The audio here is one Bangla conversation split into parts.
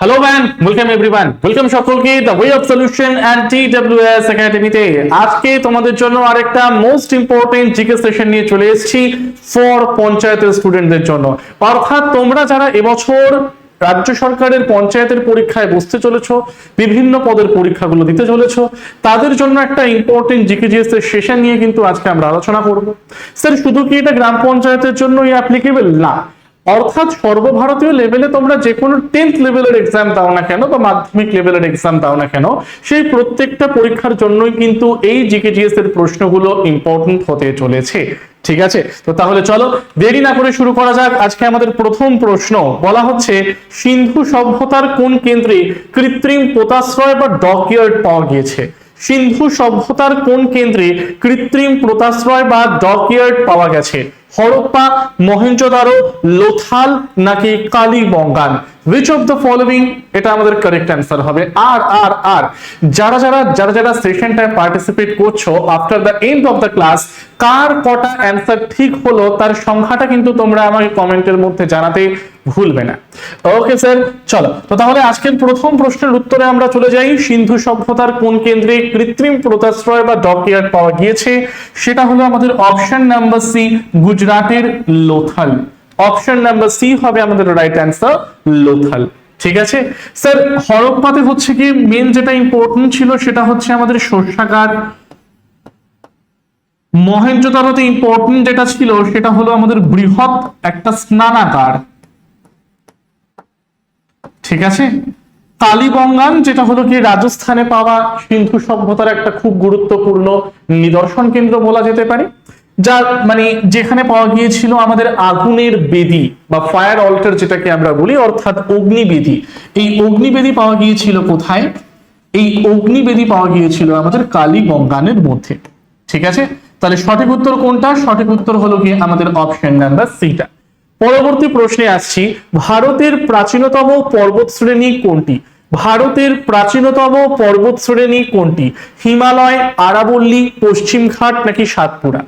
Hello man, welcome everyone, welcome সকলকে the way of solution and TWS একাডেমিতে। আজকে তোমাদের জন্য আরেকটা মোস্ট ইম্পর্টেন্ট জিকে সেশন নিয়ে চলে এসেছি ফর পঞ্চায়েতের স্টুডেন্টদের জন্য। অর্থাৎ তোমরা যারা এবছর রাজ্য সরকারের পঞ্চায়েতের পরীক্ষায় বসতে চলেছো, বিভিন্ন পদের পরীক্ষাগুলো দিতে চলেছো, তাদের জন্য একটা ইম্পর্টেন্ট জিকেজিএস এর সেশন নিয়ে কিন্তু আজকে আমরা আলোচনা করব। স্যার, শুধু কি এটা গ্রাম পঞ্চায়েতের জন্যই অ্যাপ্লিকেবল? না, অর্থাৎ সর্বভারতীয় লেভেলে তোমরা যে কোনো 10th লেভেলের এক্সাম দাও না কেন বা মাধ্যমিক লেভেলের এক্সাম দাও না কেন, সেই প্রত্যেকটা পরীক্ষার জন্যই কিন্তু এই জিকেজিএস এর প্রশ্নগুলো ইম্পর্টেন্ট হতে চলেছে। ঠিক আছে, তো তাহলে চলো দেরি না করে শুরু করা যাক। আজকে আমাদের প্রথম প্রশ্ন বলা হচ্ছে, সিন্ধু সভ্যতার কোন কেন্দ্রে কৃত্রিম পোতাশ্রয় বা ডকইয়ার্ড পাওয়া গিয়েছে? সিন্ধু সভ্যতার কোন কেন্দ্রে কৃত্রিম পোতাশ্রয় বা ডকইয়ার্ড পাওয়া গেছে? হরপ্পা, মহেঞ্জোদারো, লোথাল নাকি Kalibangan? which of the following এটা আমাদের কারেক্ট অ্যান্সার হবে। আর যারা সেশনটায় পার্টিসিপেট করছো, after the end of the class কার কটা অ্যান্সার ঠিক হলো তার সংখ্যাটা কিন্তু তোমরা আমাকে কমেন্টের মধ্যে জানাতে ভুলবে না। ওকে স্যার, চলো তো তাহলে আজকের প্রথম প্রশ্নের উত্তরে আমরা চলে যাই। সিন্ধু সভ্যতার কোন কেন্দ্রে কৃত্রিম পোতাশ্রয় বা ডকইয়ার্ড পাওয়া গিয়েছে? সেটা হলো আমাদের অপশন নাম্বার সি, গুজরাটের লোথাল। অপশন নাম্বার সি হবে আমাদের রাইট অ্যান্সার, লোথাল। ঠিক আছে স্যার, হরপ্পাতে হচ্ছে কি মেন যেটা ইম্পর্টেন্ট ছিল সেটা হচ্ছে আমাদের শস্যাগার। মহেঞ্জোদারোতে ইম্পর্টেন্ট যেটা ছিল সেটা হলো আমাদের বৃহৎ একটা স্নানাগার। ঠিক আছে, কালীবঙ্গান যেটা হলো কি রাজস্থানে পাওয়া সিন্ধু সভ্যতার একটা খুব গুরুত্বপূর্ণ নিদর্শন কেন্দ্র বলা যেতে পারে, যার মানে যেখানে পাওয়া গিয়েছিল আমাদের আগুনের বেদি বা ফায়ার অল্টার যেটাকে আমরা বলি, অর্থাৎ অগ্নিবেদী। এই অগ্নিবেদী পাওয়া গিয়েছিল কোথায়? এই অগ্নিবেদী পাওয়া গিয়েছিল আমাদের কালীবঙ্গানের মধ্যে। ঠিক আছে, তাহলে সঠিক উত্তর কোনটা? সঠিক উত্তর হলো কি আমাদের অপশন নাম্বার সিটা। পরবর্তী প্রশ্নে আসছি, ভারতের প্রাচীনতম পর্বত শ্রেণী কোনটি? ভারতের প্রাচীনতম পর্বত শ্রেণী কোনটি? হিমালয়, আরাবল্লী, পশ্চিমঘাট নাকি সাতপুরা?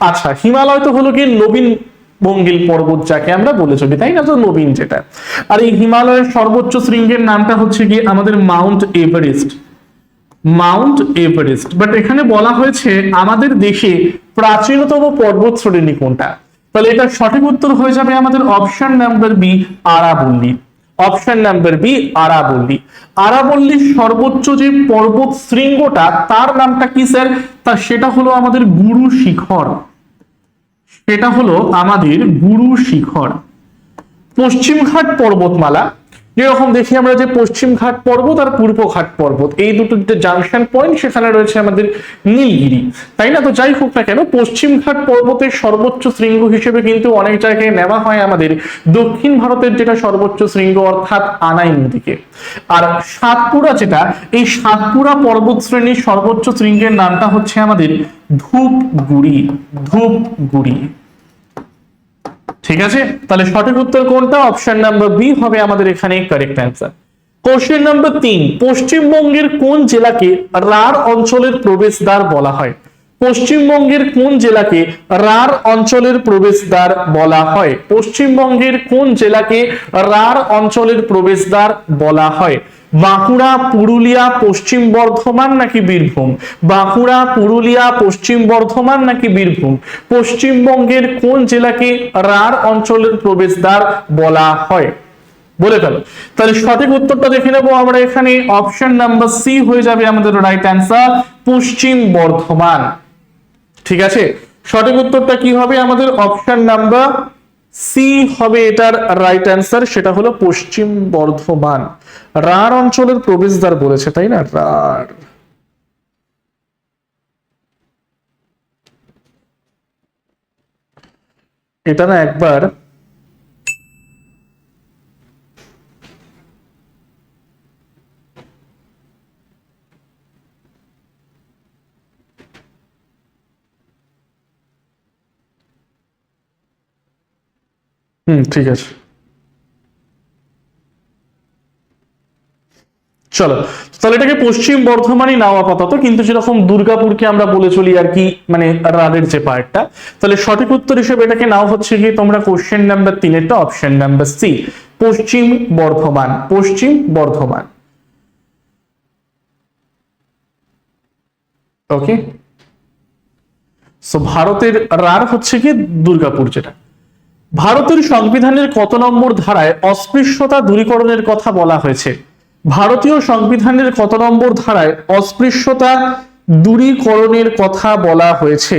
আচ্ছা, হিমালয় তো হলো কি নবীন বঙ্গিল পর্বত যাকে আমরা বলে চলি, তাই না? তো নবীন যেটা। আর এই হিমালয়ের সর্বোচ্চ শৃঙ্গের নামটা হচ্ছে কি আমাদের Mount Everest. Mount Everest. But এখানে বলা হয়েছে আমাদের দেশে প্রাচীনতম পর্বত শ্রেণী কোনটা? তাহলে এটা সঠিক উত্তর হয়ে যাবে আমাদের অপশন নাম্বার বি, আরাবল্লী। অপশন নাম্বার বি, আরাবল্লী। আরাবল্লীর সর্বোচ্চ যে পর্বত শৃঙ্গটা তার নামটা কি স্যার? তা সেটা হলো আমাদের গুরু শিখর। সেটা হলো আমাদের গুরু শিখর। পশ্চিমঘাট পর্বতমালা, যেরকম দেখি আমরা যে পশ্চিমঘাট পর্বত আর পূর্বঘাট পর্বত, এই দুটোর যে জাংশন পয়েন্ট সেখানে রয়েছে আমাদের নীলগিরি, তাই না? তো যাই হোক না কেন, পশ্চিমঘাট পর্বতের সর্বোচ্চ শৃঙ্গ হিসেবে কিন্তু অনেক জায়গায় নেওয়া হয় আমাদের দক্ষিণ ভারতের যেটা সর্বোচ্চ শৃঙ্গ, অর্থাৎ আনাই নদীকে। আর সাতপুরা যেটা, এই সাতপুরা পর্বত শ্রেণীর সর্বোচ্চ শৃঙ্গের নামটা হচ্ছে আমাদের ধূপগুড়ি। ধূপগুড়ি। ঠিক আছে, তাহলে সঠিক উত্তর কোনটা? অপশন নাম্বার বি হবে আমাদের এখানে কারেক্ট অ্যান্সার। কোশ্চেন নাম্বার 3, পশ্চিমবঙ্গের কোন জেলাকে রাঢ় অঞ্চলের প্রবেশদ্বার বলা হয়? পশ্চিমবঙ্গের কোন জেলাকে রাঢ় অঞ্চলের প্রবেশদ্বার বলা হয়? পশ্চিমবঙ্গের কোন জেলাকে রাঢ় অঞ্চলের প্রবেশদ্বার বলা হয়? বাঁকুড়া, পুরুলিয়া, পশ্চিম বর্ধমান নাকি বীরভূম? বাঁকুড়া, পুরুলিয়া, পশ্চিম বর্ধমান নাকি বীরভূম? পশ্চিমবঙ্গের কোন জেলাকে রাঢ় অঞ্চলের প্রবেশদ্বার বলা হয়? বলে ফেলো। তাহলে সঠিক উত্তরটা দেখে নেবো আমরা এখানে। অপশন নাম্বার সি হয়ে যাবে আমাদের রাইট অ্যান্সার, পশ্চিম বর্ধমান। ঠিক আছে, সঠিক উত্তরটা কি হবে আমাদের? অপশন নাম্বার সি হবে এটার রাইট অ্যান্সার, সেটা হলো পশ্চিম বর্ধমান। রাঢ় অঞ্চলের প্রবেশদ্বার বলেছে, তাই না? রাঢ়। এটা না একবার ঠিক আছে, চলো তাহলে এটাকে পশ্চিম বর্ধমানই নাও আপাতত, কিন্তু যেরকম দুর্গাপুরকে আমরা বলে চলি আর কি, মানে রাঢ়ের যে পার্টটা, তাহলে সঠিক উত্তর হিসেবে এটাকে নাও হচ্ছে কি তোমরা কোশ্চেন নাম্বার 3 এরটা, option number C. Paschim Bardhaman, পশ্চিম বর্ধমান। ওকে, সো ভারতের রার হচ্ছে কি দুর্গাপুর। যেটা ভারতের সংবিধানের কত নম্বর ধারায় অস্পৃশ্যতা দূরীকরণের কথা বলা হয়েছে? ভারতীয় সংবিধানের কত নম্বর ধারায় অস্পৃশ্যতা দূরীকরণের কথা বলা হয়েছে?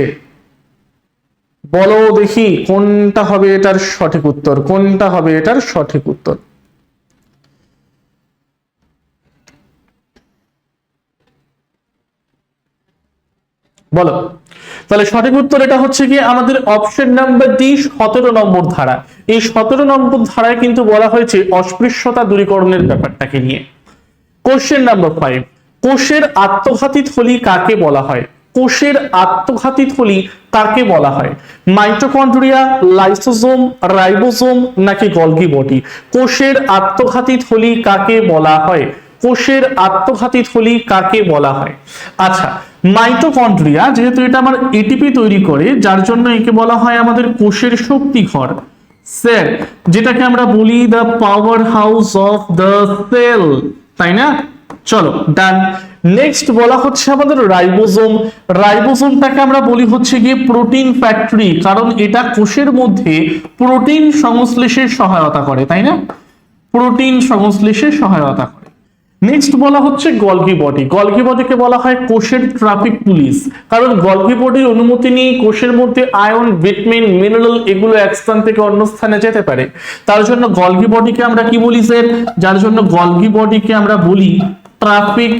বলো দেখি কোনটা হবে এটার সঠিক উত্তর, কোনটা হবে এটার সঠিক উত্তর। বলো, তাহলে সঠিক উত্তর এটা হচ্ছে কি আমাদের অপশন নাম্বার ডি, 17 নম্বর ধারা। এই 17 নম্বর ধারায় কিন্তু বলা হয়েছে অস্পৃশ্যতা দূরীকরণের ব্যাপারটাকে নিয়ে। কোশ্চেন নাম্বার 5, কোষের আত্মঘাতী থলি কাকে বলা হয়? কোষের আত্মঘাতী থলি কাকে বলা হয়? মাইটোকন্ড্রিয়া, লাইসোজোম, রাইবোজোম নাকি গলগি বডি? কোষের আত্মঘাতী থলি কাকে বলা হয়? কোষের আত্মঘাতী থলি কাকে বলা হয়? আচ্ছা, মাইটোকন্ড্রিয়া যেহেতু এটা আমার এটিপি তৈরি করে, যার জন্য একে বলা হয় আমাদের কোষের শক্তিঘর, সেল, যেটাকে আমরা বলি the power house of the cell, তাই না? চলো ডান। নেক্সট বলা হচ্ছে আমাদের রাইবোজোম। রাইবোজোমটাকে আমরা বলি হচ্ছে গিয়ে প্রোটিন ফ্যাক্টরি, কারণ এটা কোষের মধ্যে প্রোটিন সংশ্লেষে সহায়তা করে, তাই না? প্রোটিন সংশ্লেষে সহায়তা করে। নেক্সট বলা হচ্ছে গলগি বডি। গলগি বডিকে বলা হয় কোষের ট্রাফিক পুলিশ, কারণ গলগি বডির অনুমতি নিয়ে কোষের মধ্যে আয়ন, ভিটামিন, মিনারেল এগুলো এক স্থান থেকে অন্য স্থানে যেতে পারে। তার জন্য গলগি বডিকে আমরা কি বলি স্যার? যার জন্য গলগি বডিকে আমরা বলি traffic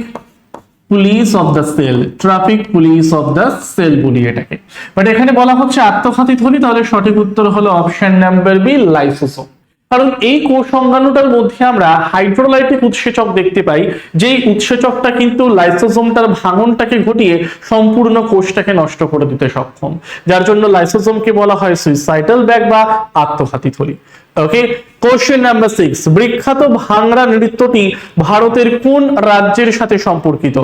police of the cell, traffic police of the cell বলি এটাকে। বাট এখানে বলা হচ্ছে আত্মঘাতী থলি, তাহলে সঠিক উত্তর হলো অপশন নাম্বার বি, লাইসোসোম। কারণ এই কোষ সংজ্ঞাণুটার মধ্যে আমরা হাইড্রোলাইটিক উৎসেচক দেখতে পাই, যেই উৎসেচকটা কিন্তু লাইসোসোমটার ভাঙনটাকে ঘটিয়ে সম্পূর্ণ কোষটাকে নষ্ট করে দিতে সক্ষম, যার জন্য লাইসোসোমকে বলা হয় সুইসাইডাল ব্যাগ বা আত্মঘাতী থলি। ওকে, কোশ্চেন নাম্বার 6, বিখ্যাত ভাংড়া নৃত্যটি ভারতের কোন রাজ্যের সাথে সম্পর্কিত?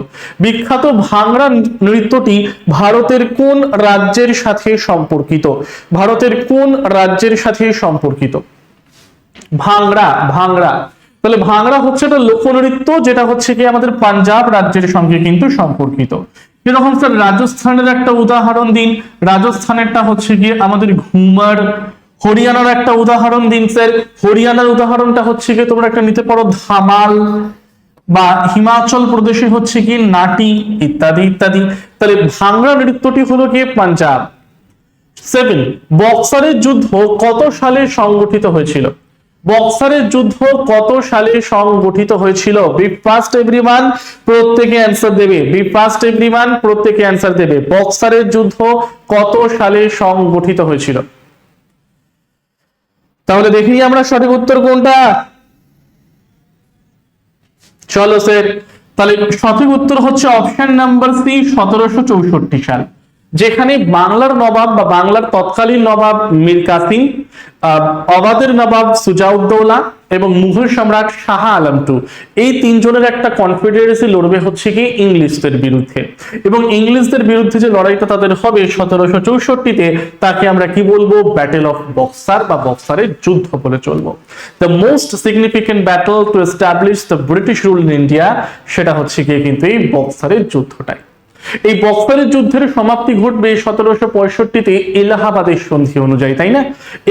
বিখ্যাত ভাংড়া নৃত্যটি ভারতের কোন রাজ্যের সাথে সম্পর্কিত? ভারতের কোন রাজ্যের সাথে সম্পর্কিত? ভাংড়া, ভাংড়া, তাহলে ভাংড়া হচ্ছে একটা লোকনৃত্য, যেটা হচ্ছে কি আমাদের পাঞ্জাব রাজ্যের সঙ্গে কিন্তু সম্পর্কিত। এরকম স্যার রাজস্থানের একটা উদাহরণ দিন। রাজস্থানেরটা হচ্ছে কি আমাদের ঘুমার। হরিয়ানার একটা উদাহরণ দিন স্যার। হরিয়ানার উদাহরণটা হচ্ছে কি তোমরা একটা নিতে পারো ধামাল, বা হিমাচল প্রদেশে হচ্ছে কি নাটি, ইত্যাদি ইত্যাদি। তাহলে ভাংড়া নৃত্যটি হলো কি পাঞ্জাব। 7, বক্সারের যুদ্ধ কত সালে সংগঠিত হয়েছিল? বক্সারের যুদ্ধ কত সালে সংগঠিত হয়েছিল? বি ফার্স্ট এভরিওয়ান, প্রত্যেকে অ্যানসার দেবে। বি ফার্স্ট এভরিওয়ান, প্রত্যেকে অ্যানসার দেবে। বক্সারের যুদ্ধ কত সালে সংগঠিত হয়েছিল? তাহলে দেখি আমরা সঠিক উত্তর কোনটা। চলো স্যার, তাহলে সঠিক উত্তর হচ্ছে অপশন নাম্বার সি, 1764 সাল, যেখানে বাংলার নবাব বা বাংলার তৎকালীন নবাব মীর কাসিম, অবাধের নবাব সুজাউদ্দৌলা এবং মুঘল সম্রাট শাহ আলম টু, এই তিনজনের একটা কনফেডারেসি লড়বে হচ্ছে কি ইংলিশদের বিরুদ্ধে। এবং ইংলিশদের বিরুদ্ধে যে লড়াইটা তাদের হবে 1764-তে, তাকে আমরা কি বলবো? ব্যাটেল অফ বক্সার বা বক্সারের যুদ্ধ বলে চলবো। The most significant battle to establish the British rule in India, সেটা হচ্ছে কি কিন্তু এই বক্সারের যুদ্ধটাই। এই বক্সারের যুদ্ধের সমাপ্তি ঘটবে 1765-তে এলাহাবাদের সন্ধি অনুযায়ী, তাই না?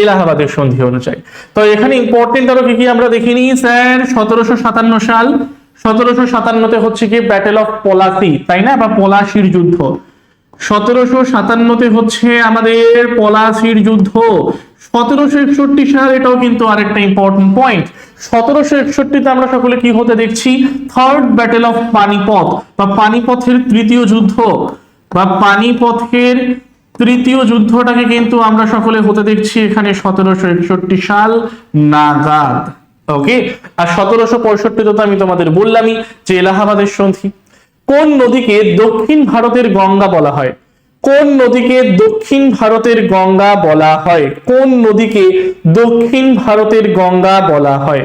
এলাহাবাদের সন্ধি অনুযায়ী। তো এখানে ইম্পর্টেন্ট আরো কি কি আমরা দেখিনি স্যার। 1757 সাল, 1757-তে হচ্ছে কি ব্যাটেল অফ পলাশি, তাই না? বা পলাশির যুদ্ধ। 1757-তে হচ্ছে আমাদের পলাশির যুদ্ধ। 1761 সাল, এটাও কিন্তু আরেকটা ইম্পর্টেন্ট পয়েন্ট। 1761-তে আমরা সকলে কি হতে দেখছি? থার্ড ব্যাটেল অফ পানিপথ বা পানিপথের তৃতীয় যুদ্ধ, বা পানিপথের তৃতীয় যুদ্ধটাকে কিন্তু আমরা সকলে হতে দেখছি এখানে 1761 সাল নাগাদ। ওকে, আর 1765-তে তো আমি তোমাদের বললামই যে এলাহাবাদের সন্ধি। কোন নদীকে দক্ষিণ ভারতের গঙ্গা বলা হয়? কোন নদীকে দক্ষিণ ভারতের গঙ্গা বলা হয়? কোন নদীকে দক্ষিণ ভারতের গঙ্গা বলা হয়?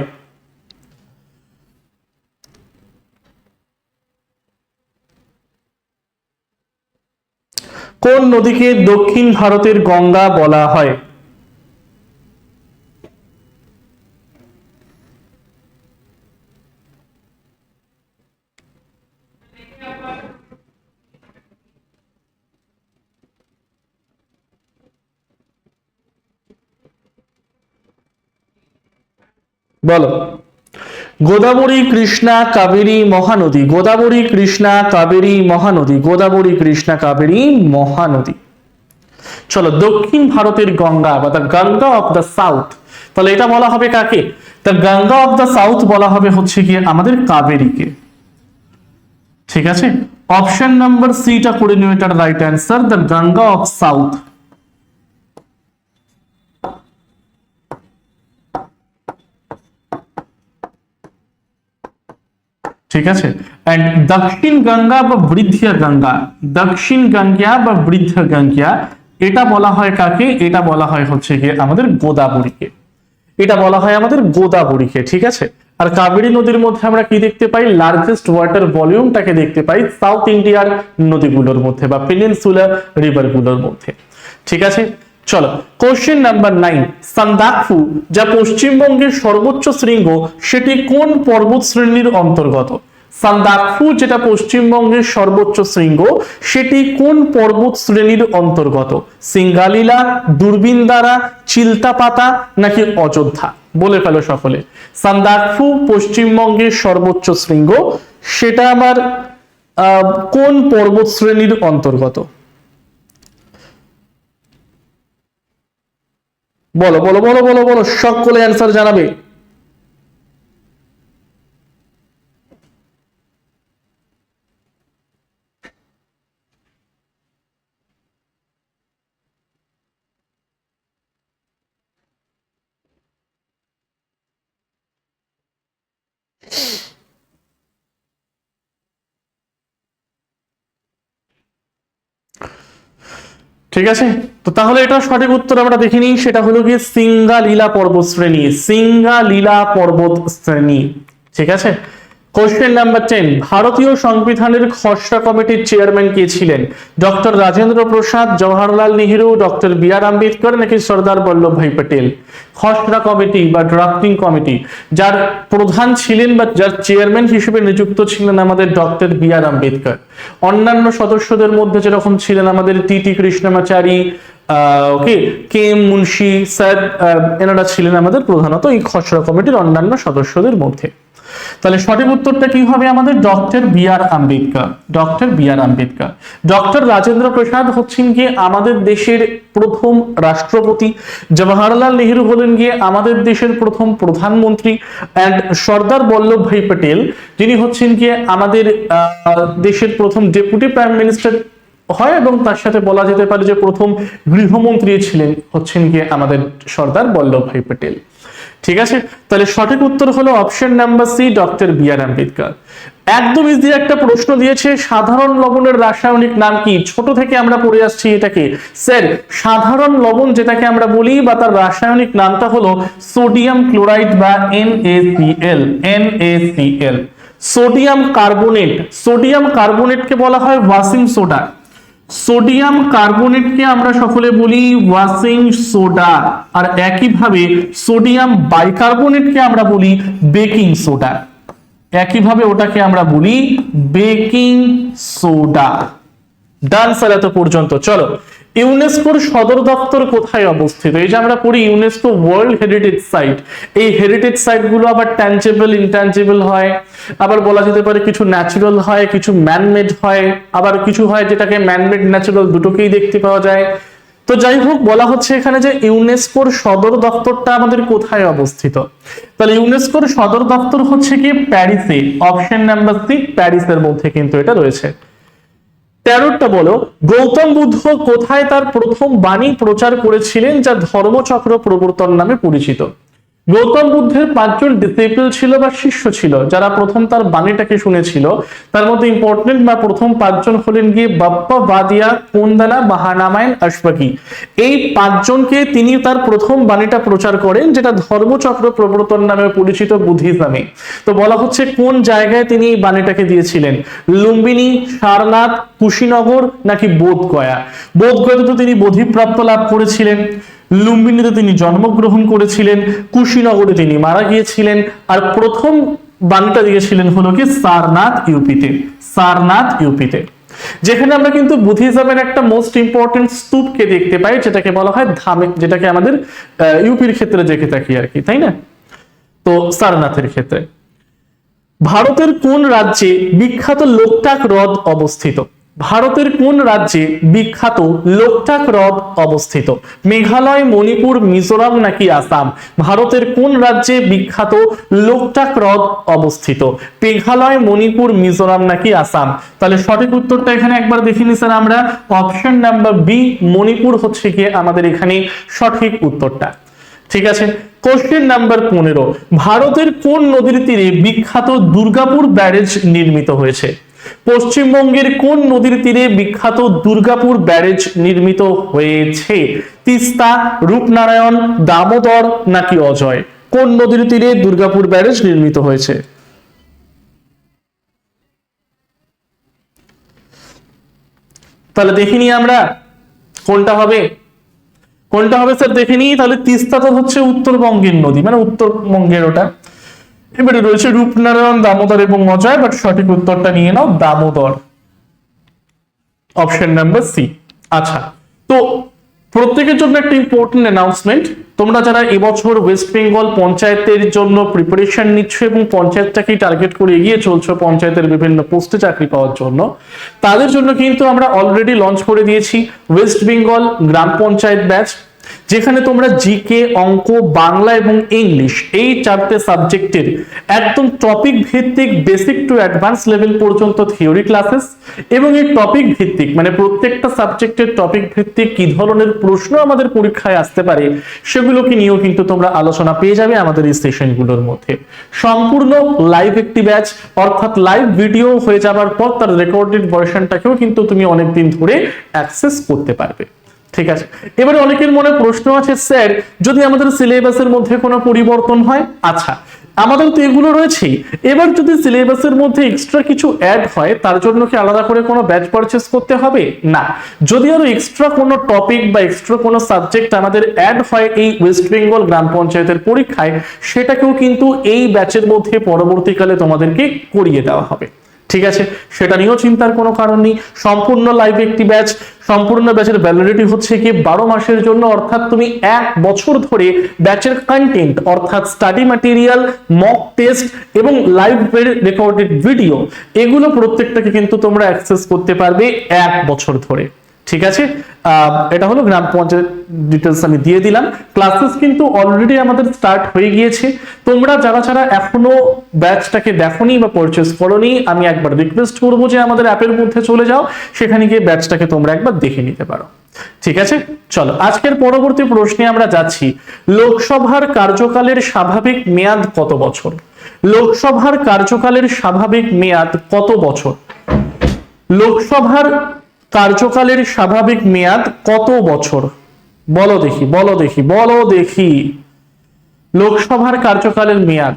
কোন নদীকে দক্ষিণ ভারতের গঙ্গা বলা হয়? বলো। গোদাবরী, কৃষ্ণা, কাবেরী, মহানদী। গোদাবরী, কৃষ্ণা, কাবেরী, মহানদী। গোদাবরী, কৃষ্ণা, কাবেরী, মহানদী। চলো, দক্ষিণ ভারতের গঙ্গা বা the Ganga of the south, তাহলে এটা বলা হবে কাকে? The Ganga of the south বলা হবে হচ্ছে কি আমাদের কাবেরীকে। ঠিক আছে, অপশন নাম্বার সিটা করে নিও, এটার right answer the Ganga of south. ঠিক আছে, এন্ড দক্ষিণ গঙ্গা বা বৃদ্ধা গঙ্গা, দক্ষিণ গঙ্গা বা বৃদ্ধা গঙ্গা, এটা বলা হয় কাকে? এটা বলা হয় হচ্ছে কি আমাদের গোদাবরীকে। এটা বলা হয় আমাদের গোদাবরীকে। ঠিক আছে, আর কাবেরী নদীর মধ্যে আমরা কি দেখতে পাই? লার্জেস্ট ওয়াটার ভলিউমটাকে দেখতে পাই সাউথ ইন্ডিয়ার নদীগুলোর মধ্যে বা পেনিনসুলার রিভারগুলোর মধ্যে। ঠিক আছে, চলো কোশ্চেন নাম্বার 9। সান্দাকফু যা পশ্চিমবঙ্গের সর্বোচ্চ শৃঙ্গ, সেটি কোন পর্বত শ্রেণীর অন্তর্গত? সান্দাকফু যেটা পশ্চিমবঙ্গের সর্বোচ্চ শৃঙ্গ, সেটি কোন পর্বত শ্রেণীর অন্তর্গত? সিঙ্গালীলা, দূরবীনদারা, চিল্তাপাতা নাকি অযোধ্যা? বলে ফেলো সকলে। সান্দাকফু পশ্চিমবঙ্গের সর্বোচ্চ শৃঙ্গ, সেটা আমার কোন পর্বত শ্রেণীর অন্তর্গত? বলো বলো বলো বলো বলো, সকলে অ্যান্সার জানাবে। ঠিক আছে, তো তাহলে এটা সঠিক উত্তর আমরা দেখে নিই, সেটা হলো গিয়ে সিঙ্গালীলা পর্বত শ্রেণী। সিঙ্গালীলা পর্বত শ্রেণী। ঠিক আছে, কোশ্চেন নাম্বার 10। ভারতীয় সংবিধানের খসড়া কমিটির চেয়ারম্যান কে ছিলেন? Doctor Rajendra Prasad, Jawaharlal Nehru, doctor B R Ambedkar নাকি সর্দার বল্লভভাই পটেল? খসড়া কমিটি বা ড্রাফটিং কমিটি যার প্রধান ছিলেন বা যার চেয়ারম্যান হিসেবে নিযুক্ত ছিলেন আমাদের ডক্টর বি আর আম্বেদকর। অন্যান্য সদস্যদের মধ্যে যেরকম ছিলেন আমাদের টি কৃষ্ণমাচারী, ওকে, কে এম মুন্সি স্যার, এনারা ছিলেন আমাদের প্রধানত এই খসড়া কমিটির অন্যান্য সদস্যদের মধ্যে। তাহলে সঠিক উত্তরটা কি হবে আমাদের? Doctor B R Ambedkar. Doctor B R Ambedkar. Doctor Rajendra Prasad হচ্ছেন গিয়ে আমাদের দেশের প্রথম রাষ্ট্রপতি, জওহরলাল নেহেরু হলেন গিয়ে আমাদের দেশের প্রথম প্রধানমন্ত্রী, এন্ড সর্দার বল্লভভাই পটেল যিনি হচ্ছেন গিয়ে আমাদের দেশের প্রথম ডেপুটি প্রাইম মিনিস্টার হয়, এবং তার সাথে বলা যেতে পারে যে প্রথম গৃহমন্ত্রী ছিলেন হচ্ছেন গিয়ে আমাদের সর্দার বল্লভভাই পটেল। ঠিক আছে, তাহলে সঠিক উত্তর হলো option number C, doctor B R Ambedkar. একদম ইজি একটা প্রশ্ন দিয়েছে, সাধারণ লবণের রাসায়নিক নাম কি? ছোট থেকে আমরা পড়ে আসছি এটাকে। স্যার, সাধারণ লবণ যেটাকে আমরা বলি বা তার রাসায়নিক নামটা হলো সোডিয়াম ক্লোরাইড বা NaCl। NaCl। Sodium carbonate, sodium কার্বনেটকে বলা হয় ওয়াশিং সোডা। সোডিয়াম কার্বনেটকে আমরা সকলে বলি ওয়াশিং সোডা, আর একইভাবে সোডিয়াম বাইকার্বনেটকে আমরা বলি বেকিং সোডা। একইভাবে ওটাকে আমরা বলি বেকিং সোডা। ডান স্যার এত পর্যন্ত। চলো, ইউনেস্কোর সদর দপ্তর কোথায় অবস্থিত? এই যে আমরা পড়ি ইউনেস্কো ওয়ার্ল্ড হেরিটেজ সাইট, এই হেরিটেজ সাইট গুলো আবার ট্যাঞ্জেবল, ইনট্যাঞ্জেবল হয়, আবার বলা যেতে পারে কিছু ন্যাচারাল হয়, কিছু ম্যানমেড হয়, আবার কিছু হয় যেটাকে ম্যানমেড ন্যাচারাল দুটোকেই দেখতে পাওয়া যায়। তো যাই হোক, বলা হচ্ছে এখানে যে ইউনেস্কোর সদর দপ্তরটা আমাদের কোথায় অবস্থিত? তাহলে ইউনেস্কোর সদর দপ্তর হচ্ছে কি প্যারিসে। অপশন নাম্বার সি, প্যারিসের মধ্যে কিন্তু এটা রয়েছে। 13টা বলো, গৌতম বুদ্ধ কোথায় তার প্রথম বাণী প্রচার করেছিলেন যা ধর্মচক্র প্রবর্তন নামে পরিচিত? গৌতম বুদ্ধের 5 জন ডিসিপল ছিল বা শিষ্য ছিল যারা প্রথম তার বাণীটাকে শুনেছিল। তার মধ্যে ইম্পর্টেন্ট বা প্রথম 5 জন হলেন গিয়ে বাপ্পা বাদিয়া, কোন্দালা, মহানামায়ণ, অশ্বকি। এই 5 জনকে তিনি তার প্রথম বাণীটা প্রচার করেন যেটা ধর্মচক্র প্রবর্তন নামে পরিচিত বুদ্ধিজমে। তো বলা হচ্ছে কোন জায়গায় তিনি এই বাণীটাকে দিয়েছিলেন? লুম্বিনী, সারনাথ, কুশীনগর নাকি বোধগয়া? বোধগয়াতে তো তিনি বোধিপ্রাপ্ত লাভ করেছিলেন, লুম্বিনীতে তিনি জন্মগ্রহণ করেছিলেন, কুশীনগরে তিনি মারা গিয়েছিলেন, আর প্রথম বাণীটা দিয়েছিলেন হলো কি সারনাথ ইউপিতে। সারনাথ ইউপিতে, যেখানে আমরা কিন্তু বুদ্ধিজমের একটা মোস্ট ইম্পর্টেন্ট স্তূপকে দেখতে পাই যেটাকে বলা হয় ধামে, যেটাকে আমাদের ইউপির ক্ষেত্রে দেখে থাকি আর কি, তাই না? তো তো সারনাথের ক্ষেত্রে। ভারতের কোন রাজ্যে বিখ্যাত লোকটাক হ্রদ অবস্থিত? ভারতের কোন রাজ্যে বিখ্যাত লোকটাক হ্রদ অবস্থিত? মেঘালয়, মণিপুর, মিজোরাম নাকি আসাম? ভারতের কোন রাজ্যে বিখ্যাত লোকটাক হ্রদ অবস্থিত? মেঘালয়, মণিপুর, মিজোরাম নাকি আসাম? তাহলে সঠিক উত্তরটা এখানে একবার দেখে নিই স্যার আমরা। অপশন নাম্বার বি, মণিপুর হচ্ছে গিয়ে আমাদের এখানে সঠিক উত্তরটা। ঠিক আছে। কোশ্চেন নাম্বার 15, ভারতের কোন নদীর তীরে বিখ্যাত দুর্গাপুর ব্যারেজ নির্মিত হয়েছে? পশ্চিমবঙ্গের কোন নদীর তীরে বিখ্যাত দুর্গাপুর ব্যারেজ নির্মিত হয়েছে? তিস্তা, রূপনারায়ণ, দামোদর নাকি অজয়? কোন নদীর তীরে দুর্গাপুর ব্যারেজ নির্মিত হয়েছে? তাহলে দেখিনি আমরা কোনটা হবে, কোনটা হবে স্যার দেখে নিই। তাহলে তিস্তা তো হচ্ছে উত্তরবঙ্গের নদী, মানে উত্তরবঙ্গের ওটা। এবারে রয়েছে রূপনারায়ণ, দামোদর এবং অজয়, বাট সঠিক উত্তরটা নিয়ে নাও দামোদর, অপশন নাম্বার সি। আচ্ছা, তো প্রত্যেকের জন্য একটা ইম্পর্টেন্ট অ্যানাউন্সমেন্ট, তোমরা যারা এবছর ওয়েস্ট বেঙ্গল পঞ্চায়েতের জন্য প্রিপারেশন নিচ্ছ এবং পঞ্চায়েতটাকে টার্গেট করে এগিয়ে চলছো পঞ্চায়েতের বিভিন্ন পোস্টে চাকরি পাওয়ার জন্য, তাদের জন্য কিন্তু আমরা অলরেডি লঞ্চ করে দিয়েছি ওয়েস্ট বেঙ্গল গ্রাম পঞ্চায়েত ব্যাচ, যেখানে তোমরা জিকে, অঙ্ক, বাংলা এবং ইংলিশ এই চারটে সাবজেক্টের একদম টপিক ভিত্তিক বেসিক টু অ্যাডভান্স লেভেল পর্যন্ত থিওরি ক্লাসেস এবং এই টপিক ভিত্তিক মানে প্রত্যেকটা সাবজেক্টের টপিক ভিত্তিক কি ধরনের প্রশ্ন আমাদের পরীক্ষায় আসতে পারে সেগুলোকে নিয়েও কিন্তু তোমরা আলোচনা পেয়ে যাবে আমাদের এই সেশনগুলোর মধ্যে। সম্পূর্ণ লাইভ একটি ব্যাচ, অর্থাৎ লাইভ ভিডিও হয়ে যাবার পর তার রেকর্ডেড ভার্সনটাকেও কিন্তু তুমি অনেকদিন ধরে অ্যাক্সেস করতে পারবে। ঠিক আছে। এবারে অনেকের মনে প্রশ্ন আছে, স্যার যদি আমাদের সিলেবাসের মধ্যে কোনো পরিবর্তন হয়? আচ্ছা, আমাদের তো এগুলো রয়েছেই, এবার যদি সিলেবাসের মধ্যে এক্সট্রা কিছু অ্যাড হয় তার জন্য কি আলাদা করে কোনো ব্যাচ পারচেস করতে হবে? না। যদি আরো এক্সট্রা কোনো টপিক বা এক্সট্রা কোনো সাবজেক্ট আমাদের অ্যাড হয় এই ওয়েস্ট বেঙ্গল গ্রাম পঞ্চায়েতের পরীক্ষায়, সেটাকেও কিন্তু এই ব্যাচের মধ্যে পরবর্তীকালে তোমাদেরকে করিয়ে দেওয়া হবে। ঠিক আছে, সেটা নিয়েও চিন্তার কোনো কারণ নেই। সম্পূর্ণ লাইভ একটি ব্যাচ, সম্পূর্ণ ব্যাচের ভ্যালিডিটি হচ্ছে কি 12 মাসের জন্য, অর্থাৎ তুমি 1 বছর ধরে ব্যাচের কন্টেন্ট অর্থাৎ স্টাডি ম্যাটেরিয়াল, মক টেস্ট এবং লাইভ রেকর্ডেড ভিডিও এগুলো প্রত্যেকটাকে কিন্তু তোমরা অ্যাক্সেস করতে পারবে 1 বছর ধরে। ঠিক আছে, এটা হলো গ্রাম পঞ্চায়েত ডিটেলস আমি দিয়ে দিলাম। ক্লাসেস কিন্তু অলরেডি আমাদের স্টার্ট হয়ে গিয়েছে। তোমরা যারা যারা এখনো ব্যাচটাকে দেখোনি বা পারচেজ করোনি, আমি একবার রিকোয়েস্ট করবো যে আমাদের অ্যাপের মধ্যে চলে যাও, সেখানে গিয়ে ব্যাচটাকে তোমরা একবার দেখে নিতে পারো। ঠিক আছে, চলো আজকের পরবর্তী প্রশ্নে আমরা যাচ্ছি। লোকসভার কার্যকালের স্বাভাবিক মেয়াদ কত বছর? লোকসভার কার্যকালের স্বাভাবিক মেয়াদ কত বছর? লোকসভার কার্যকালের স্বাভাবিক মেয়াদ কত বছর? বলো দেখি, বলো দেখি, বলো দেখি। লোকসভার কার্যকালের মেয়াদ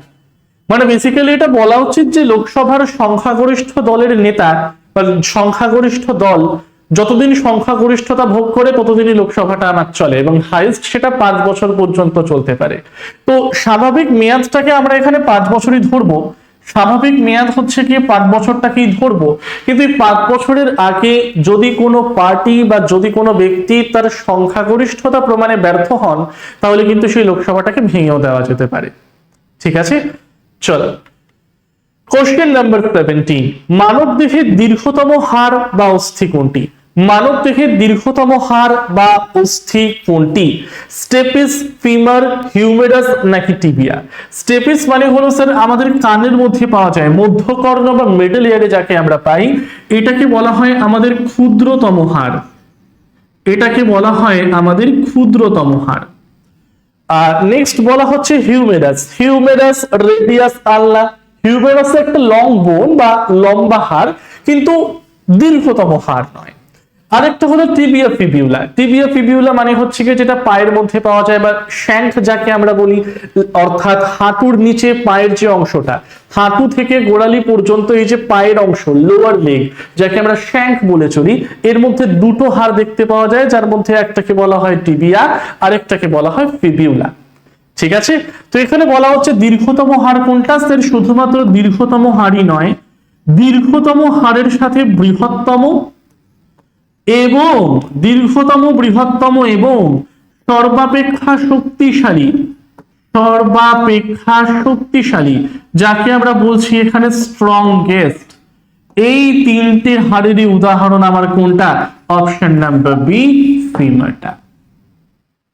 মানে বেসিক্যালি এটা বলা উচিত যে লোকসভার সংখ্যাগরিষ্ঠ দলের নেতা বা সংখ্যাগরিষ্ঠ দল যতদিন সংখ্যাগরিষ্ঠতা ভোগ করে ততদিনই লোকসভাটা আমার চলে এবং হাইয়েস্ট সেটা 5 বছর পর্যন্ত চলতে পারে। তো স্বাভাবিক মেয়াদটাকে আমরা এখানে 5 বছরই ধরবো। স্বাভাবিক মেয়াদ হচ্ছে কি 5 বছরটাকেই ধরবো, কিন্তু এই 5 বছরের আগে যদি কোনো পার্টি বা যদি কোনো ব্যক্তি তার সংখ্যাগরিষ্ঠতা প্রমাণে ব্যর্থ হন তাহলে কিন্তু সেই লোকসভাটাকে ভেঙেও দেওয়া যেতে পারে। ঠিক আছে, চলো কোশ্চেন নাম্বার 17, মানব দেহের দীর্ঘতম হাড় বা অস্থি কোনটি? মানব দেহের দীর্ঘতম হাড় বা অস্থি কোনটি? স্টেপিস, ফিমার, হিউমেরাস নাকি টিবিয়া? স্টেপিস মানে হলো স্যার আমাদের কানের মধ্যে পাওয়া যায়, মধ্যকর্ণ বা মিডল ইয়ারে যাকে আমরা পাই, এটাকে বলা হয় আমাদের ক্ষুদ্রতম হাড়। এটাকে বলা হয় আমাদের ক্ষুদ্রতম হাড়। আর নেক্সট বলা হচ্ছে হিউমেরাস। হিউমেরাস, রেডিয়াস আল্লা। হিউমেরাস একটা লং বোন বা লম্বা হাড়, কিন্তু দীর্ঘতম হাড় নয়। আরেকটা হলো টিবিয়া ফিবিউলা। টিবিয়া ফিবিউলা মানে হচ্ছে কি যেটা পায়ের মধ্যে পাওয়া যায় বা শ্যাঙ্ক যাকে আমরা বলি, অর্থাৎ হাঁটুর নিচে পায়ের যে অংশটা, হাঁটু থেকে গোড়ালি পর্যন্ত এই যে পায়ের অংশ, লোয়ার লেগ, যাকে আমরা শ্যাঙ্ক বলে চলি, এর মধ্যে দুটো হাড় দেখতে পাওয়া যায়, যার মধ্যে একটাকে বলা হয় টিবিয়া আর একটাকে বলা হয় ফিবিউলা। ঠিক আছে, তো এখানে বলা হচ্ছে দীর্ঘতম হাড় কোনটা? স্যার শুধুমাত্র দীর্ঘতম হাড়ই নয়, দীর্ঘতম হাড়ের সাথে বৃহত্তম এবং দীর্ঘতম, বৃহত্তম এবং সর্বাপেক্ষা শক্তিশালী, সর্বাপেক্ষা শক্তিশালী, যাকে আমরা বলছি এখানে স্ট্রংগেস্ট। এই তিনটে হাড়েরই উদাহরণ আমার কোনটা? অপশন নাম্বার বি, ফিমারটা।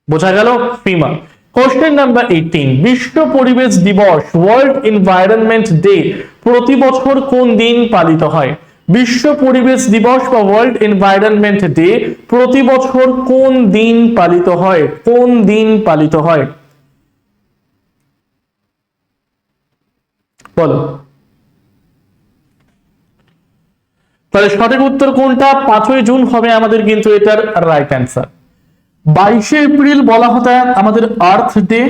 বোঝা গেল? ফিমার। কোশ্চেন নাম্বার 18, বিশ্ব পরিবেশ দিবস ওয়ার্ল্ড এনভায়রনমেন্ট ডে প্রতি বছর কোন দিন পালিত হয়? বিশ্ব পরিবেশ দিবস বা ওয়ার্ল্ড এনভায়রনমেন্ট ডে প্রতি বছর কোন দিন পালিত হয়? কোন দিন পালিত হয় বলো। তাহলে সঠিক উত্তর কোনটা? 5ই জুন হবে আমাদের কিন্তু এটার রাইট অ্যান্সার। 22শে এপ্রিল বলা হতো আমাদের আর্থ ডে।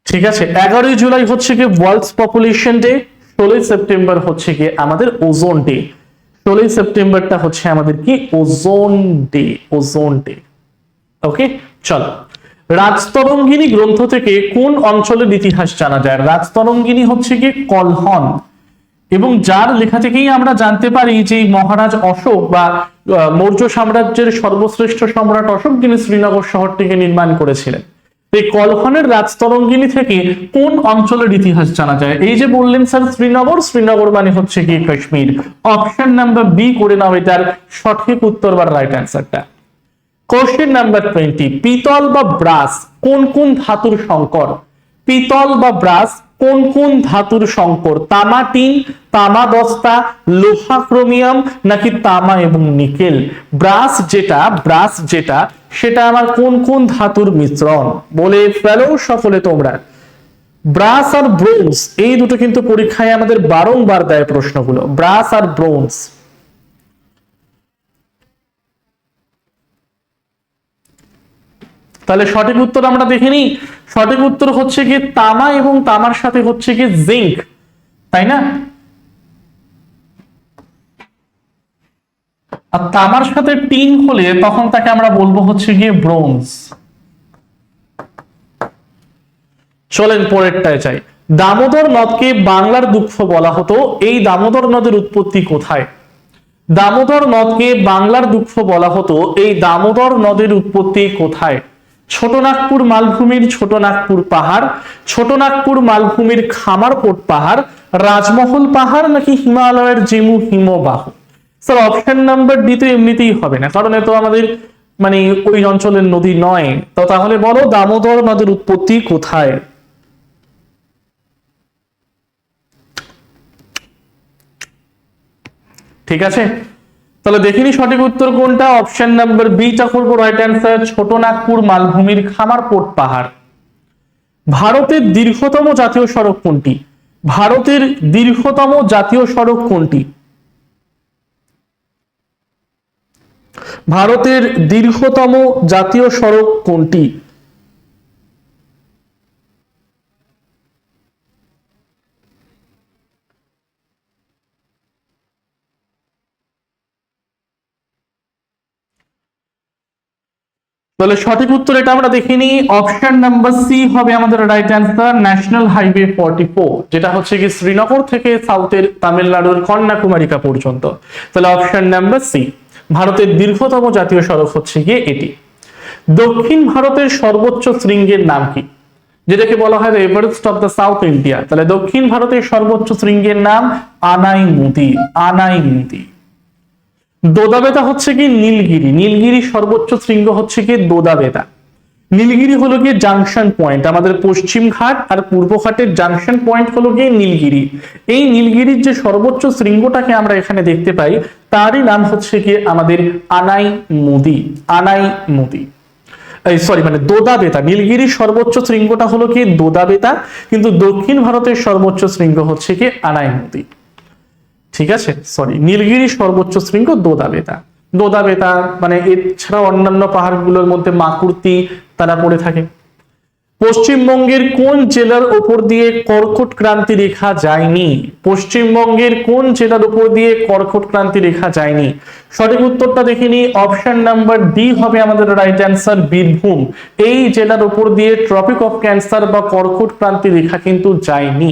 ঠিক আছে, 11ই জুলাই হচ্ছে কি ওয়ার্ল্ড পপুলেশন ডে, 16ই সেপ্টেম্বর হচ্ছে কি আমাদের ওজোন ডে। 16ই সেপ্টেম্বরটা হচ্ছে আমাদের কি ওজোন ডে, ওজোন ডে। ওকে, চলো। রাজতরঙ্গিনী গ্রন্থ থেকে কোন অঞ্চলের ইতিহাস জানা যায়? রাজতরঙ্গিনী হচ্ছে কি কলহন, এবং যার লেখা থেকেই আমরা জানতে পারি যে মহারাজ অশোক বা মৌর্য সাম্রাজ্যের সর্বশ্রেষ্ঠ সম্রাট অশোক যিনি শ্রীনগর শহরটিকে নির্মাণ করেছিলেন। এই কলহনের রাজতরঙ্গিনী থেকে কোন অঞ্চলের ইতিহাস জানা যায়? এই যে বললেন স্যার শ্রীনগর, শ্রীনগর মানে হচ্ছে কি কাশ্মীর। অপশন নাম্বার বি করে নাও এটার সঠিক উত্তর বা রাইট অ্যান্সারটা। কোশ্চেন নাম্বার 20, পিতল বা ব্রাস কোন কোন ধাতুর সংকর? পিতল বা ব্রাস কোন কোন ধাতুর সংকর? তামা টিন, তামা দস্তা, লোহা ক্রোমিয়াম নাকি তামা এবং নিকেল? ব্রাস যেটা সেটা আমার কোন কোন ধাতুর মিশ্রণ? বলে ফেলো সকলে তোমরা। ব্রাস আর ব্রোঞ্জ এই দুটো কিন্তু পরীক্ষায় আমাদের বারংবার দেয় প্রশ্নগুলো, ব্রাস আর ব্রোঞ্জ। তাহলে সঠিক উত্তর আমরা দেখে নিই। সঠিক উত্তর হচ্ছে কি তামা, এবং তামার সাথে হচ্ছে কি জিঙ্ক, তাই না? আর তামার সাথে টিন হলে তখন তাকে আমরা বলবো হচ্ছে গিয়ে ব্রোঞ্জ। চলেন পরেরটায় চাই। দামোদর নদকে বাংলার দুঃখ বলা হতো, এই দামোদর নদের উৎপত্তি কোথায়? দামোদর নদকে বাংলার দুঃখ বলা হতো, এই দামোদর নদের উৎপত্তি কোথায়? ছোটনাগপুর মালভূমির ছোটনাগপুর পাহাড়, ছোটনাগপুর মালভূমির খামারপোট পাহাড়, রাজমহল পাহাড় নাকি হিমালয়ের জেমু হিমবাহ? স্যার অপশন নাম্বার ডি তো এমনিতেই হবে না, কারণ এত আমাদের মানে ওই অঞ্চলের নদী নয়। তো তাহলে বলো দামোদর নদের উৎপত্তি কোথায়? ঠিক আছে, তাহলে দেখিনি সঠিক উত্তর কোনটা। অপশন নাম্বার বিটা করবো রাইট অ্যান্সার, ছোটনাগপুর মালভূমির খামারপোট পাহাড়। ভারতের দীর্ঘতম জাতীয় সড়ক কোনটি? ভারতের দীর্ঘতম জাতীয় সড়ক কোনটি? ভারতের দীর্ঘতম জাতীয় সড়ক কোনটি? তাহলে সঠিক উত্তর এটা আমরা দেখিনি, অপশন নাম্বার সি হবে আমাদের রাইট অ্যান্সার, ন্যাশনাল হাইওয়ে 44, যেটা হচ্ছে কি শ্রীনগর থেকে সাউথের তামিলনাড়ুর কন্যাকুমারিকা পর্যন্ত। তাহলে অপশন নাম্বার সি, ভারতের দীর্ঘতম জাতীয় সড়ক হচ্ছে গিয়ে এটি। দক্ষিণ ভারতের সর্বোচ্চ শৃঙ্গের নাম কি? যেটাকে বলা হয় Everest of the south India. তাহলে দক্ষিণ ভারতের সর্বোচ্চ শৃঙ্গের নাম আনাইমুদি, আনাইমুদি। দোদাবেতা হচ্ছে কি নীলগিরি, নীলগিরি সর্বোচ্চ শৃঙ্গ হচ্ছে কি দোদাবেতা। নীলগিরি হলো গিয়ে জাংশন পয়েন্ট, আমাদের পশ্চিম ঘাট আর পূর্ব ঘাটের জাংশন পয়েন্ট হলো গিয়ে নীলগিরি। এই নীলগিরির যে সর্বোচ্চ শৃঙ্গটাকে আমরা এখানে দেখতে পাই তারই নাম হচ্ছে কি আমাদের আনাইমুদি, আনাইমুদি। সরি মানে দোদাবেতা। নীলগিরির সর্বোচ্চ শৃঙ্গটা হলো কি দোদাবেতা, কিন্তু দক্ষিণ ভারতের সর্বোচ্চ শৃঙ্গ হচ্ছে কি আনাইমুদি। ঠিক আছে, সরি নীলগিরি সর্বোচ্চ শৃঙ্গ দোদাবেতা। দোদাবেতা মানে এছাড়া অন্যান্য পাহাড়গুলোর মধ্যে মাকুর্তি তারা পড়ে থাকে। পশ্চিমবঙ্গের কোন জেলার উপর দিয়ে কর্কট ক্রান্তি রেখা যায়নি? পশ্চিমবঙ্গের কোন জেলার উপর দিয়ে কর্কট ক্রান্তি রেখা যায়নি? সঠিক উত্তরটা দেখিনি, অপশন নাম্বার ডি হবে আমাদের রাইট অ্যান্সার, বীরভূম। এই জেলার উপর দিয়ে ট্রপিক অফ ক্যান্সার বা কর্কট ক্রান্তি রেখা কিন্তু যায়নি।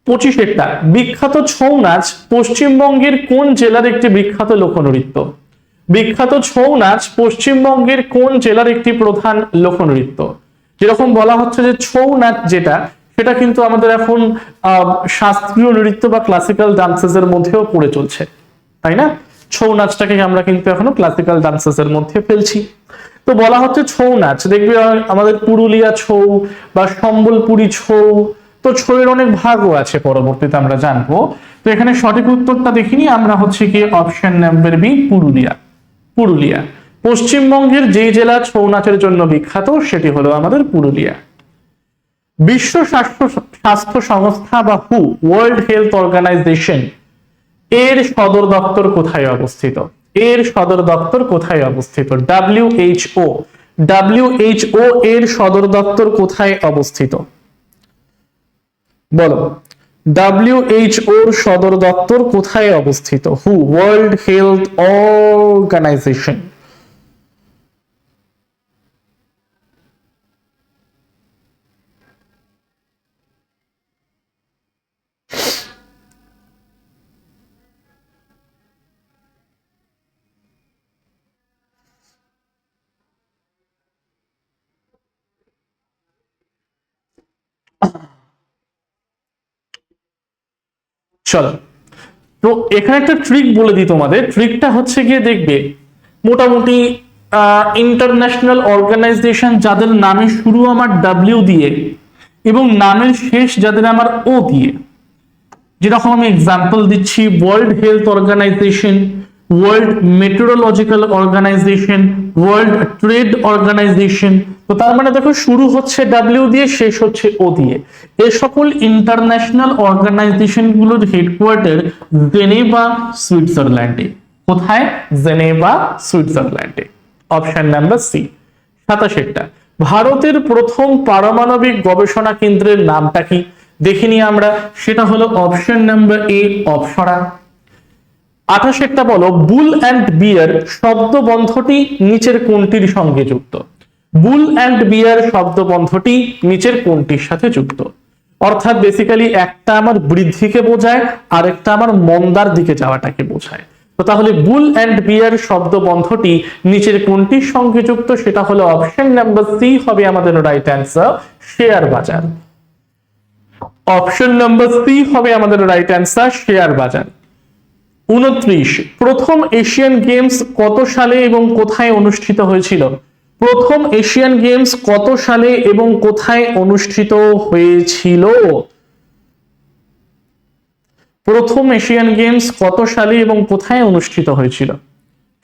25 বিখ্যাত ছৌ নাচ পশ্চিমবঙ্গের কোন জেলার একটি বিখ্যাত লোকনৃত্য? বিখ্যাত ছৌ নাচ পশ্চিমবঙ্গের কোন জেলার একটি প্রধান লোকনৃত্য? যেরকম বলা হচ্ছে যে ছৌ নাচ যেটা, সেটা কিন্তু আমাদের এখন শাস্ত্রীয় নৃত্য বা ক্লাসিক্যাল ডান্সেস এর মধ্যেও পড়ে চলছে, তাই না? ছৌ নাচটাকে আমরা কিন্তু এখনো ক্লাসিক্যাল ডান্সেস এর মধ্যে ফেলছি। তো বলা হচ্ছে ছৌ নাচ, দেখবে আমাদের পুরুলিয়া ছৌ বা সম্বলপুরী ছৌ, তো ছৌয়ের অনেক ভাগও আছে, পরবর্তীতে আমরা জানবো। তো এখানে সঠিক উত্তরটা দেখিনি আমরা, হচ্ছে কি option number B, Purulia. Purulia পশ্চিমবঙ্গের যে জেলা ছৌ নাচের জন্য বিখ্যাত সেটি হলো আমাদের পুরুলিয়া। বিশ্ব স্বাস্থ্য সংস্থা বা হু, ওয়ার্ল্ড হেলথ অর্গানাইজেশন, এর সদর দপ্তর কোথায় অবস্থিত? এর সদর দপ্তর কোথায় অবস্থিত? WHO, WHO এর সদর দপ্তর কোথায় অবস্থিত? বলো, WHO এর সদর দপ্তর কোথায় অবস্থিত? হু, ওয়ার্ল্ড হেলথ অর্গানাইজেশন। চলো, তো এখানে একটা ট্রিক বলে দিই তোমাদের। ট্রিকটা হচ্ছে গিয়ে দেখবে, মোটামুটি ইন্টারন্যাশনাল অর্গানাইজেশন যাদের নামে শুরু আমার ডাব্লিউ দিয়ে এবং নামের শেষ যাদের আমার ও দিয়ে, যেরকম আমি এক্সাম্পল দিচ্ছি, world health organization, world meteorological organization, world trade organization, তো তার মানে দেখো শুরু হচ্ছে ডাব্লিউ দিয়ে, শেষ হচ্ছে ও দিয়ে। এই সকল ইন্টারন্যাশনাল অর্গানাইজেশন গুলোর হেডকোয়ার্টার জেনেভা, সুইজারল্যান্ডে। কোথায়? জেনেভা, সুইজারল্যান্ডে। Option number C. 27টা, ভারতের প্রথম পারমাণবিক গবেষণা কেন্দ্রের নামটা কি? দেখিনি আমরা, সেটা হলো অপশন নাম্বার এ, অপসরা। 28টা বলো, বুল অ্যান্ড বিয়ার শব্দ বন্ধটি নিচের কোনটির সঙ্গে যুক্ত? বুল অ্যান্ড বিয়ার শব্দ বন্ধটি নিচের কোনটির সাথে যুক্ত? অর্থাৎ বেসিক্যালি একটা আমার বৃদ্ধিকে বোঝায়, আর একটা আমার মন্দার দিকে যাওয়াটাকে বোঝায়। তো তাহলে বুল অ্যান্ড বিয়ার শব্দ বন্ধটি নিচের কোনটির সঙ্গে যুক্ত? সেটা হলো অপশন নাম্বার সি হবে আমাদের রাইট অ্যান্সার, শেয়ার বাজার। অপশন নাম্বার সি হবে আমাদের রাইট অ্যান্সার, শেয়ার বাজার। 29, প্রথম এশিয়ান গেমস কত সালে এবং কোথায় অনুষ্ঠিত হয়েছিল? প্রথম এশিয়ান গেমস কত সালে এবং কোথায় অনুষ্ঠিত হয়েছিল? প্রথম এশিয়ান গেমস কত সালে এবং কোথায় অনুষ্ঠিত হয়েছিল?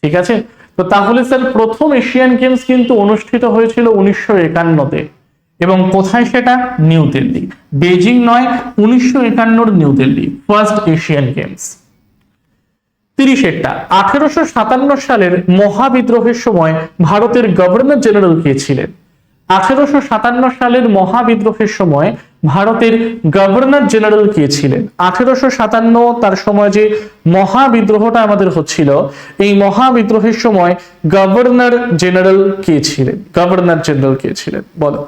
ঠিক আছে, তো তাহলে স্যার প্রথম এশিয়ান গেমস কিন্তু অনুষ্ঠিত হয়েছিল 1951-তে, এবং কোথায় সেটা? নিউ দিল্লি, বেজিং নয়, 1951 New Delhi first Asian Games. 30টা, 1857 সালের মহাবিদ্রোহের সময় ভারতের গভর্নর জেনারেল কে ছিলেন? 1857 সালের মহাবিদ্রোহের সময় ভারতের গভর্নর জেনারেল কে ছিলেন? 1857 তার সময় যে মহাবিদ্রোহটা আমাদের হচ্ছিল, এই মহাবিদ্রোহের সময় গভর্নর জেনারেল কে ছিলেন? গভর্নর জেনারেল কে ছিলেন বলো।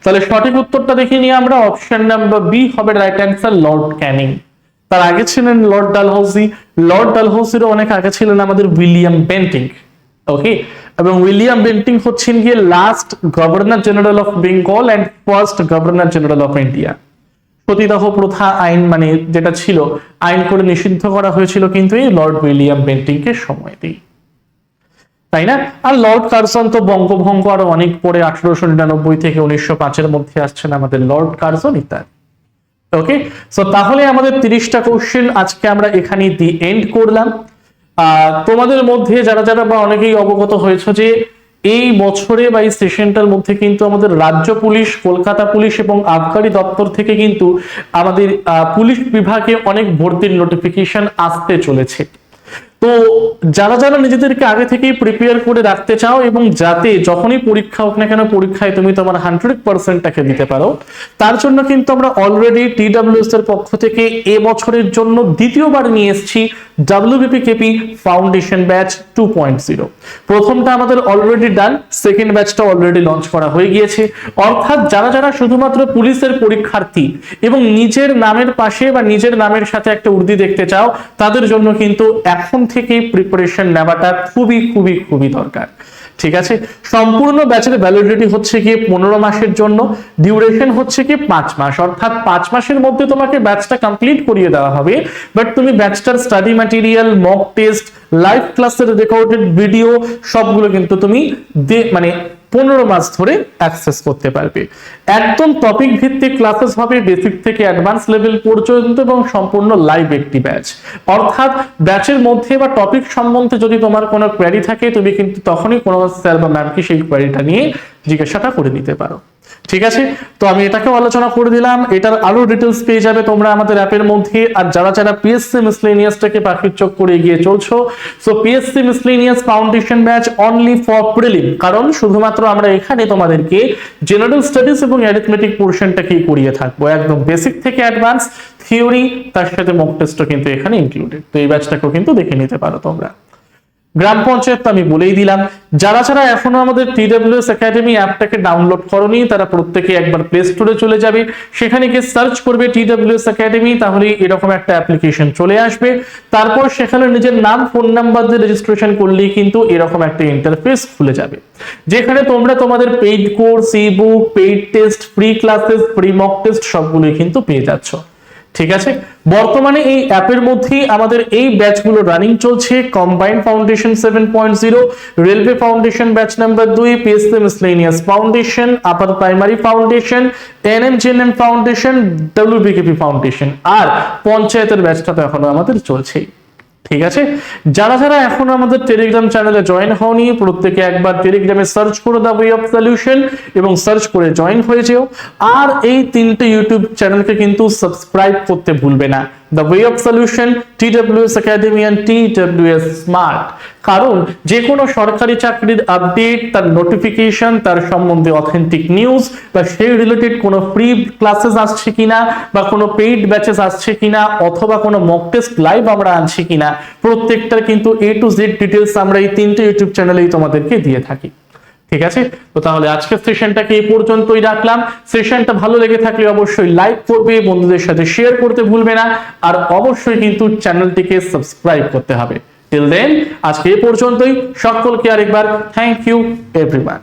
তাহলে সঠিক উত্তরটা দেখে নিয়ে আমরা, অপশন নাম্বার বি হবে রাইট অ্যান্সার, লর্ড ক্যানিং। তার আগে ছিলেন লর্ড ডালহৌসি, লর্ড ডালহৌসির অনেক আগে ছিলেন আমাদের উইলিয়াম বেন্টিং। ওকে, এবং উইলিয়াম বেন্টিং হচ্ছেন গিয়ে last governor general of Bengal and first governor general of India. সতীদাহ প্রথা আইন মানে যেটা ছিল, আইন করে নিষিদ্ধ করা হয়েছিল কিন্তু এই লর্ড উইলিয়াম বেন্টিংকে সময়তেই, তাই না? আর লর্ড কার্জন তো বঙ্গভঙ্গ আরো অনেক পরে 1899 থেকে 1905-এর মধ্যে আসছেন আমাদের লর্ড কার্জন ইত্যাদি। ওকে, সো তাহলে আমাদের 30টা কোশ্চেন আজকে আমরা এখানে দি এন্ড করলাম। তোমাদের মধ্যে যারা যারা বা অনেকেই অবগত হয়েছে যে এই বছরে বা এই সেশনটার মধ্যে কিন্তু আমাদের রাজ্য পুলিশ, কলকাতা পুলিশ এবং আবগারি দপ্তর থেকে কিন্তু আমাদের পুলিশ বিভাগে অনেক ভর্তির নোটিফিকেশন আসতে চলেছে। তো যারা যারা নিজেদেরকে আগে থেকেই প্রিপেয়ার করে রাখতে চাও এবং যাতে যখনই পরীক্ষা হোক না কেন পরীক্ষায় তুমি তোমার 100%টাকে দিতে পারো, তার জন্য কিন্তু আমরা অলরেডি TWS এর পক্ষ থেকে এবছরের জন্য দ্বিতীয়বার নিয়ে এসেছি WBPKP ফাউন্ডেশন ব্যাচ 2.0। প্রথমটা আমাদের অলরেডি ডান, সেকেন্ড ব্যাচটা অলরেডি লঞ্চ করা হয়ে গিয়েছে। অর্থাৎ যারা যারা শুধুমাত্র পুলিশের পরীক্ষার্থী এবং নিজের নামের পাশে বা নিজের নামের সাথে একটা উর্দি দেখতে চাও, তাদের জন্য কিন্তু এখন থেকেই প্রিপারেশন নেওয়াটা খুবই খুবই খুবই দরকার। ঠিক আছে, সম্পূর্ণ ব্যাচের ভ্যালিডিটি হচ্ছে গিয়ে 15 মাসের জন্য, ডিউরেশন হচ্ছে কি 5 মাস, অর্থাৎ 5 মাসের মধ্যে তোমাকে ব্যাচটা কমপ্লিট করিয়ে দেওয়া হবে। বাট তুমি ব্যাচটার study material, mock test, live ক্লাসের রেকর্ডেড ভিডিও সবগুলো কিন্তু তুমি 15 মাস ধরে অ্যাক্সেস করতে পারবে। একদম টপিক ভিত্তিক ক্লাসেস হবে, বেসিক থেকে অ্যাডভান্স লেভেল পর্যন্ত, এবং সম্পূর্ণ লাইভ একটি ব্যাচ। অর্থাৎ ব্যাচের মধ্যে বা টপিক সম্বন্ধে যদি তোমার কোনো কোয়েরি থাকে, তুমি কিন্তু তখনই কোনো স্যার বা ম্যামকে সেই কোয়েরিটা নিয়ে জিজ্ঞাসাটা করে নিতে পারো। ঠিক আছে, তো আমি এটাকেও আলোচনা করে দিলাম। এটার আরো ডিটেলস পেয়ে যাবে তোমরা আমাদের অ্যাপের মধ্যে। আর যারা যারা পিএসসি মিসলেনিয়াসটাকে পাখির চোখ করে এগিয়ে চলছো, so PSC miscellaneous foundation batch only for prelim, কারণ শুধুমাত্র আমরা এখানে তোমাদেরকে জেনারেল স্টাডিজ এবং অ্যারিথমেটিক পোর্শনটাকেই করিয়ে থাকবো, একদম বেসিক থেকে অ্যাডভান্স থিওরি, তার সাথে মক টেস্টও কিন্তু এখানে ইনক্লুডেড। তো এই ব্যাচটাকেও কিন্তু দেখে নিতে পারো তোমরা। গ্রাম পঞ্চায়েত আমি বলেই দিলাম, যারা যারা এখনো আমাদের TWS একাডেমি অ্যাপটাকে ডাউনলোড করনি, তারা প্রত্যেকে একবার প্লে স্টোরে চলে যাবে, সেখানে গিয়ে সার্চ করবে TWS একাডেমি, তাহলে এরকম একটা অ্যাপ্লিকেশন চলে আসবে। তারপর সেখানে নিজের নাম, ফোন নাম্বার দিয়ে রেজিস্ট্রেশন করলেই কিন্তু এরকম একটা ইন্টারফেস খুলে যাবে, যেখানে তোমরা তোমাদের paid course, e book, paid test, free classes, free mock test সবগুলোই কিন্তু পেয়ে যাচ্ছ। ঠিক আছে, বর্তমানে এই অ্যাপের মধ্যেই আমাদের এই ব্যাচগুলো রানিং চলছে। Combined foundation 7.0, railway foundation batch number 2, PSC miscellaneous foundation, upper primary foundation, NMGNM foundation, WBKP foundation, আর পঞ্চায়েতের ব্যাচটা তো এখনো আমাদের চলছেই। ঠিক আছে, যারা যারা এখনো আমাদের টেলিগ্রাম চ্যানেলে জয়েন হওনি, প্রত্যেকে একবার টেলিগ্রামে সার্চ করে দাও ওয়ে অফ সলিউশন এবং সার্চ করে জয়েন হয়ে যেও। আর এই 3টে ইউটিউব চ্যানেলকে কিন্তু সাবস্ক্রাইব করতে ভুলবে না, the way of solution, TWS academy and TWS smart. কারণ যে কোনো সরকারি চাকরির আপডেট, তার নোটিফিকেশন, তার সম্বন্ধে অথেন্টিক নিউজ বা সেই রিলেটেড কোনো ফ্রি ক্লাসেস আসছে কিনা, বা কোনো পেইড ব্যাচেস আসছে কিনা, অথবা কোনো মক টেস্ট লাইভ আমরা আনছি কিনা, প্রত্যেকটার কিন্তু A to Z ডিটেলস আমরা এই 3টে ইউটিউব চ্যানেলেই তোমাদেরকে দিয়ে থাকি। ঠিক আছে, তো তাহলে আজকের সেশনটাকে এই পর্যন্তই রাখলাম। সেশনটা ভালো লেগে থাকলে অবশ্যই লাইক করবে, বন্ধুদের সাথে শেয়ার করতে ভুলবে না, আর অবশ্যই কিন্তু চ্যানেলটিকে সাবস্ক্রাইব করতে হবে। টিল দেন আজকে এই পর্যন্তই, সকলকে আরেকবার থ্যাংক ইউ এভরিওয়ান।